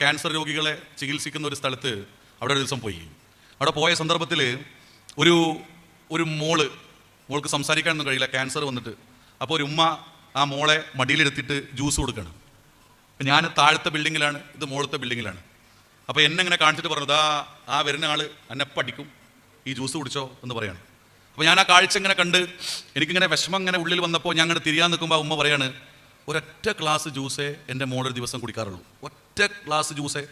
Cancer രോഗികളെ ചികിത്സിക്കുന്ന ഒരു സ്ഥലത്ത് അവിടെ ഒരു ദിവസം പോയി. അവിടെ പോയ സന്ദർഭത്തിൽ ഒരു മോൾക്ക് സംസാരിക്കാനൊന്നും കഴിയില്ല, ക്യാൻസർ വന്നിട്ട്. അപ്പോൾ ഒരു ഉമ്മ ആ മോളെ മടിയിലെടുത്തിട്ട് ജ്യൂസ് കൊടുക്കണം. അപ്പം ഞാൻ താഴത്തെ ബിൽഡിങ്ങിലാണ്, ഇത് മുകളിലത്തെ ബിൽഡിങ്ങിലാണ്. അപ്പോൾ എന്നെ ഇങ്ങനെ കാണിച്ചിട്ട് പറഞ്ഞത്, ആ വരുന്ന ആൾ എന്നെ പഠിക്കും, ഈ ജ്യൂസ് കുടിച്ചോ എന്ന് പറയാണ്. അപ്പോൾ ഞാൻ ആ കാഴ്ച ഇങ്ങനെ കണ്ട് എനിക്കിങ്ങനെ വിഷമം ഇങ്ങനെ ഉള്ളിൽ വന്നപ്പോൾ ഞാൻ അങ്ങനെ തിരിയാൻ നിൽക്കുമ്പോൾ ഉമ്മ പറയാണ്, ഒരൊറ്റ ഗ്ലാസ് ജ്യൂസേ എൻ്റെ മോളൊരു ദിവസം കുടിക്കാറുള്ളൂ, ഒറ്റ ഗ്ലാസ് ജ്യൂസേ.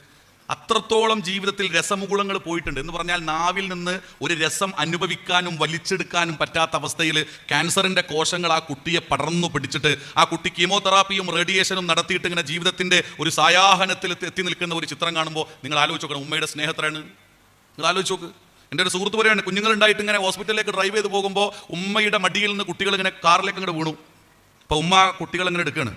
അത്രത്തോളം ജീവിതത്തിൽ രസമുകുളങ്ങൾ പോയിട്ടുണ്ട് എന്ന് പറഞ്ഞാൽ നാവിൽ നിന്ന് ഒരു രസം അനുഭവിക്കാനും വലിച്ചെടുക്കാനും പറ്റാത്ത അവസ്ഥയിൽ ക്യാൻസറിൻ്റെ കോശങ്ങൾ ആ കുട്ടിയെ പടർന്നു പിടിച്ചിട്ട് ആ കുട്ടി കീമോതെറാപ്പിയും റേഡിയേഷനും നടത്തിയിട്ട് ഇങ്ങനെ ജീവിതത്തിൻ്റെ ഒരു സായാഹനത്തിൽ എത്തി നിൽക്കുന്ന ഒരു ചിത്രം കാണുമ്പോൾ നിങ്ങൾ ആലോചിച്ച് നോക്കണം, ഉമ്മയുടെ സ്നേഹത്തിലാണ്. നിങ്ങൾ ആലോചിച്ച് നോക്ക്. എൻ്റെ ഒരു സുഹൃത്ത് പറയാണ്, കുഞ്ഞുങ്ങളുണ്ടായിട്ട് ഇങ്ങനെ ഹോസ്പിറ്റലിലേക്ക് ഡ്രൈവ് ചെയ്ത് പോകുമ്പോൾ ഉമ്മയുടെ മടിയിൽ നിന്ന് കുട്ടികൾ ഇങ്ങനെ കാറിലേക്ക് ഇങ്ങോട്ട് വീണു. അപ്പോൾ ഉമ്മ കുട്ടികൾ ഇങ്ങനെ എടുക്കുകയാണ്.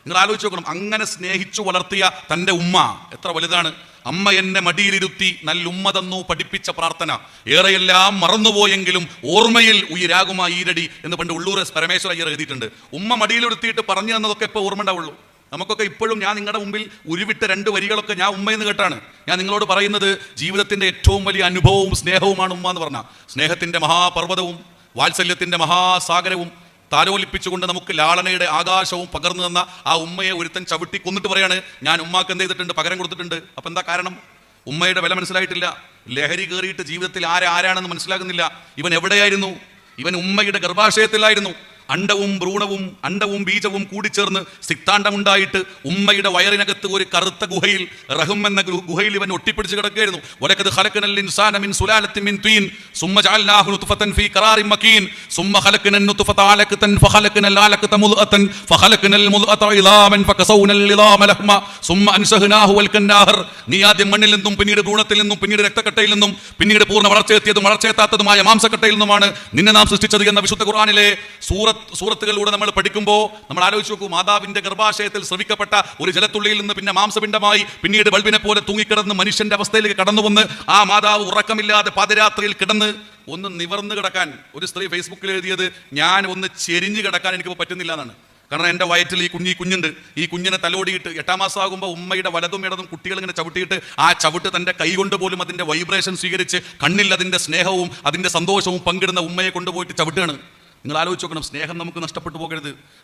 നിങ്ങൾ ആലോചിച്ച് നോക്കണം, അങ്ങനെ സ്നേഹിച്ചു വളർത്തിയ തൻ്റെ ഉമ്മ എത്ര വലുതാണ്. അമ്മ എന്നെ മടിയിലിരുത്തി നല്ല ഉമ്മ തന്നു പഠിപ്പിച്ച പ്രാർത്ഥന, ഏറെയെല്ലാം മറന്നുപോയെങ്കിലും ഓർമ്മയിൽ ഉയരാകുമാ ഈരടി എന്ന് പണ്ട് ഉള്ളൂർ പരമേശ്വര അയ്യർ എഴുതിയിട്ടുണ്ട്. ഉമ്മ മടിയിലെടുത്തിയിട്ട് പറഞ്ഞു തന്നതൊക്കെ ഇപ്പോൾ ഓർമ്മ ഉണ്ടാവുള്ളൂ. നമുക്കൊക്കെ ഇപ്പോഴും ഞാൻ നിങ്ങളുടെ മുമ്പിൽ ഉരുവിട്ട 2 വരികളൊക്കെ ഞാൻ ഉമ്മയെന്ന് കേട്ടാണ് ഞാൻ നിങ്ങളോട് പറയുന്നത്. ജീവിതത്തിൻ്റെ ഏറ്റവും വലിയ അനുഭവവും സ്നേഹവുമാണ് ഉമ്മ എന്ന് പറഞ്ഞാൽ. സ്നേഹത്തിൻ്റെ മഹാപർവ്വതവും വാത്സല്യത്തിൻ്റെ മഹാസാഗരവും താരോലിപ്പിച്ചുകൊണ്ട് നമുക്ക് ലാളനയുടെ ആകാശവും പകർന്നു തന്ന ആ ഉമ്മയെ ഒരുത്തൻ ചവിട്ടി കൊന്നിട്ട് പറയാണ്, ഞാൻ ഉമ്മാക്ക് എന്ത് ചെയ്തിട്ടുണ്ട്, പകരം കൊടുത്തിട്ടുണ്ട്. അപ്പം എന്താ കാരണം? ഉമ്മയുടെ വില മനസ്സിലായിട്ടില്ല. ലഹരി കയറിയിട്ട് ജീവിതത്തിൽ ആരാണെന്ന് മനസ്സിലാകുന്നില്ല. ഇവൻ എവിടെയായിരുന്നു? ഇവൻ ഉമ്മയുടെ ഗർഭാശയത്തിലായിരുന്നു. അണ്ടവും ഭ്രൂണവും അണ്ടവും ബീജവും കൂടിച്ചേർന്ന് സിക്താണ്ഡമുണ്ടായിട്ട് ഉമ്മയുടെ വയറിനകത്ത് ഒരു കറുത്ത ഗുഹയിൽ, റഹം എന്ന ഗുഹയിൽ ഇവൻ ഒട്ടിപ്പിടിച്ച് കിടക്കുകയായിരുന്നു. വലഖദ് ഖലഖനൽ ഇൻസാന മിൻ സുലാലത്തിൻ മിൻ തീൻ സുമ്മ ജഅൽനാഹു നുത്ഫതൻ ഫീ ഖറാറിൻ മക്കീൻ സുമ്മ ഖലഖനൻ നുത്ഫത അലഖതൻ ഫഖലഖനൽ അലഖത മുദ്അതൻ ഫഖലഖനൽ മുദ്അത ഇളാമൻ ഫകസൗനൽ ഇളാമ ലഹ്മ സുമ്മ അൻശഹനാഹു വൽകന്നാഹർ. നീ ആദ്യം മണ്ണിൽ നിന്നും പിന്നീട് ഭ്രൂണത്തിൽ നിന്നും പിന്നീട് രക്തക്കട്ടയിൽ നിന്നും പിന്നീട് പൂർണ്ണ വളർച്ചയെത്തിയതും വളർച്ചയെത്താത്തതുമായ മാംസക്കട്ടയിൽ നിന്നുമാണ് നിന്നെ നാം സൃഷ്ടിച്ചത് എന്ന വിശുദ്ധ ഖുർആനിലെ സൂറത്തുകളിലൂടെ നമ്മൾ പഠിക്കുമ്പോൾ നമ്മൾ ആലോചിച്ച് നോക്കൂ, മാതാവിന്റെ ഗർഭാശയത്തിൽ ശ്രവിക്കപ്പെട്ട ഒരു ജലത്തുള്ളിയിൽ നിന്ന് പിന്നെ മാംസപിണ്ഡമായി പിന്നീട് ബൾബിനെ പോലെ തൂങ്ങിക്കിടന്ന് മനുഷ്യന്റെ അവസ്ഥയിലേക്ക് കടന്നു വന്ന് ആ മാതാവ് ഉറക്കമില്ലാതെ പാതിരാത്രിയിൽ കിടന്ന് ഒന്ന് നിവർന്ന് കിടക്കാൻ, ഒരു സ്ത്രീ ഫേസ്ബുക്കിൽ എഴുതിയത്, ഞാൻ ഒന്ന് ചെരിഞ്ഞ് കിടക്കാൻ എനിക്കിപ്പോൾ പറ്റുന്നില്ല എന്നാണ്. കാരണം എൻ്റെ വയറ്റിൽ ഈ കുഞ്ഞുണ്ട്, ഈ കുഞ്ഞിനെ തലോടിയിട്ട് 8ാം മാസമാകുമ്പോൾ ഉമ്മയുടെ വലതും ഇടതും കുട്ടികൾ ഇങ്ങനെ ചവിട്ടിയിട്ട് ആ ചവിട്ട് തൻ്റെ കൈ കൊണ്ട് പോലും അതിൻ്റെ വൈബ്രേഷൻ സ്വീകരിച്ച് കണ്ണിൽ അതിൻ്റെ സ്നേഹവും അതിൻ്റെ സന്തോഷവും പങ്കിടുന്ന ഉമ്മയെ കൊണ്ടുപോയിട്ട് ചവിട്ടുകയാണ്. നിങ്ങൾ ആലോചിച്ച് നോക്കണം, സ്നേഹം നമുക്ക് നഷ്ടപ്പെട്ടു പോകരുത്.